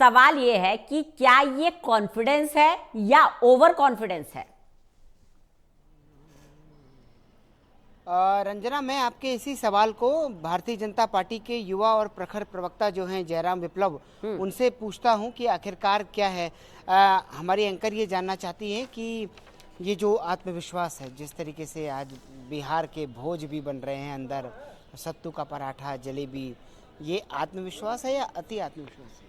सवाल ये है कि क्या ये कॉन्फिडेंस है या ओवर कॉन्फिडेंस है। रंजना, मैं आपके इसी सवाल को भारतीय जनता पार्टी के युवा और प्रखर प्रवक्ता जो हैं जयराम विप्लव, उनसे पूछता हूं कि आखिरकार क्या है। हमारी एंकर ये जानना चाहती हैं कि ये जो आत्मविश्वास है, जिस तरीके से आज बिहार के भोज भी बन रहे हैं, अंदर सत्तू का पराठा, जलेबी, ये आत्मविश्वास है या अति आत्मविश्वास है?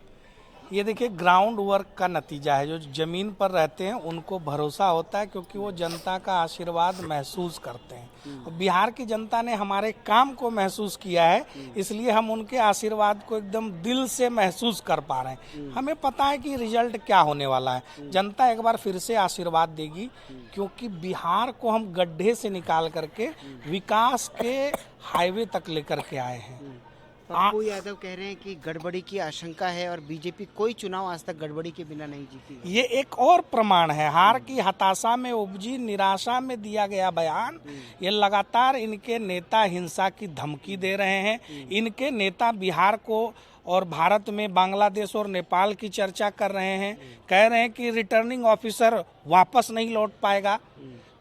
ये देखिए, ग्राउंड वर्क का नतीजा है। जो जमीन पर रहते हैं उनको भरोसा होता है, क्योंकि वो जनता का आशीर्वाद महसूस करते हैं। और बिहार की जनता ने हमारे काम को महसूस किया है, इसलिए हम उनके आशीर्वाद को एकदम दिल से महसूस कर पा रहे हैं। हमें पता है कि रिजल्ट क्या होने वाला है। जनता एक बार फिर से आशीर्वाद देगी, क्योंकि बिहार को हम गड्ढे से निकाल करके विकास के हाईवे तक लेकर के आए हैं। पप्पू यादव कह रहे हैं कि गड़बड़ी की आशंका है और बीजेपी कोई चुनाव आज तक गड़बड़ी के बिना नहीं जीती। ये एक और प्रमाण है। हार की हताशा में उपजी निराशा में दिया गया बयान। ये लगातार इनके नेता हिंसा की धमकी दे रहे हैं। इनके नेता बिहार को और भारत में बांग्लादेश और नेपाल की चर्चा कर रहे हैं। कह रहे हैं कि रिटर्निंग ऑफिसर वापस नहीं लौट पाएगा।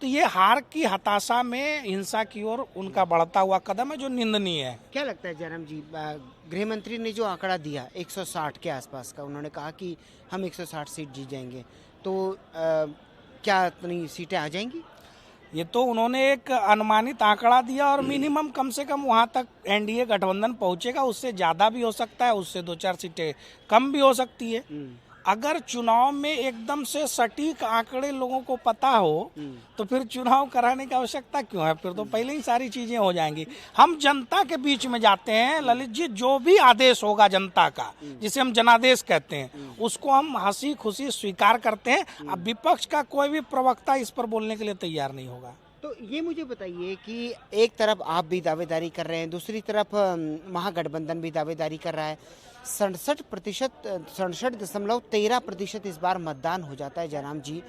तो ये हार की हताशा में हिंसा की ओर उनका बढ़ता हुआ कदम है, जो निंदनीय है। क्या लगता है जयराम जी, गृह मंत्री ने जो आंकड़ा दिया 160 के आसपास का, उन्होंने कहा कि हम 160 सीट जीत जाएंगे, तो क्या इतनी सीटें आ जाएंगी? ये तो उन्होंने एक अनुमानित आंकड़ा दिया, और मिनिमम कम से कम वहां तक एनडीए गठबंधन पहुंचेगा। उससे ज्यादा भी हो सकता है, उससे 2-4 सीटें कम भी हो सकती है। अगर चुनाव में एकदम से सटीक आंकड़े लोगों को पता हो तो फिर चुनाव कराने की आवश्यकता क्यों है? फिर तो पहले ही सारी चीजें हो जाएंगी। हम जनता के बीच में जाते हैं ललित जी। जो भी आदेश होगा जनता का, जिसे हम जनादेश कहते हैं, उसको हम हंसी खुशी स्वीकार करते हैं। अब विपक्ष का कोई भी प्रवक्ता इस पर बोलने के लिए तैयार नहीं होगा। तो ये मुझे बताइए कि एक तरफ आप भी दावेदारी कर रहे हैं, दूसरी तरफ महागठबंधन भी दावेदारी कर रहा है। 67.13% इस बार मतदान हो जाता है जयराम जी।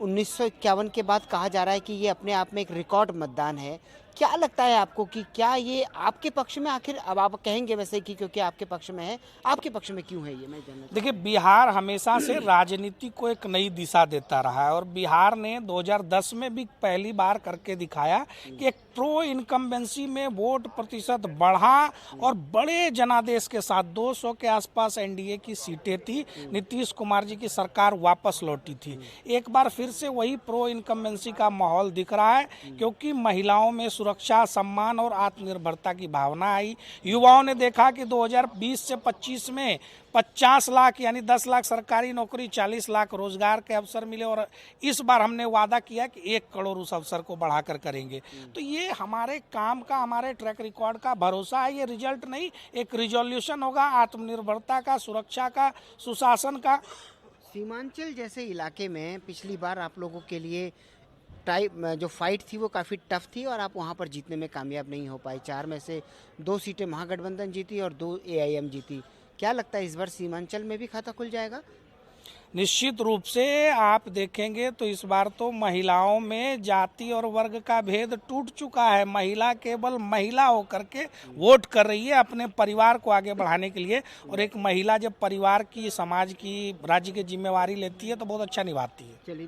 1951 के बाद कहा जा रहा है कि ये अपने आप में एक रिकॉर्ड मतदान है। क्या लगता है आपको कि क्या ये आपके पक्ष में, आखिर अब आप कहेंगे वैसे कि क्योंकि आपके पक्ष में है, आपके पक्ष में क्यों है ये मैं जानना चाहता हूं। देखिए, बिहार हमेशा से राजनीति को एक नई दिशा देता रहा है, और बिहार ने 2010 में भी पहली बार करके दिखाया कि एक प्रो इनकम्बेंसी में वोट प्रतिशत बढ़ा, और बड़े जनादेश के साथ 200 के आसपास एनडीए की सीटें थी। नीतीश कुमार जी की सरकार वापस लौटी थी। एक बार फिर से वही प्रो इनकम्बेंसी का माहौल दिख रहा है, क्योंकि महिलाओं में सुरक्षा, सम्मान और आत्मनिर्भरता की भावना आई। युवाओं ने देखा कि 2020 से 25 में 50 लाख यानी 10 लाख सरकारी नौकरी, 40 लाख रोजगार के अवसर मिले, और इस बार हमने वादा किया कि 1 करोड़ उस अवसर को बढ़ाकर करेंगे। तो ये हमारे काम का, हमारे ट्रैक रिकॉर्ड का भरोसा है। ये रिजल्ट नहीं, एक रिजोल्यूशन होगा आत्मनिर्भरता का, सुरक्षा का, सुशासन का। सीमांचल जैसे इलाके में पिछली बार आप लोगों के लिए जो फाइट थी वो काफ़ी टफ थी, और आप वहाँ पर जीतने में कामयाब नहीं हो पाए। 4 में से 2 सीटें महागठबंधन जीती और 2 एआईएम जीती। क्या लगता है इस बार सीमांचल में भी खाता खुल जाएगा? निश्चित रूप से आप देखेंगे तो इस बार तो महिलाओं में जाति और वर्ग का भेद टूट चुका है। महिला केवल महिला होकर के वोट कर रही है अपने परिवार को आगे बढ़ाने के लिए, और एक महिला जब परिवार की, समाज की, राज्य की जिम्मेवारी लेती है तो बहुत अच्छा निभाती है। चलिए।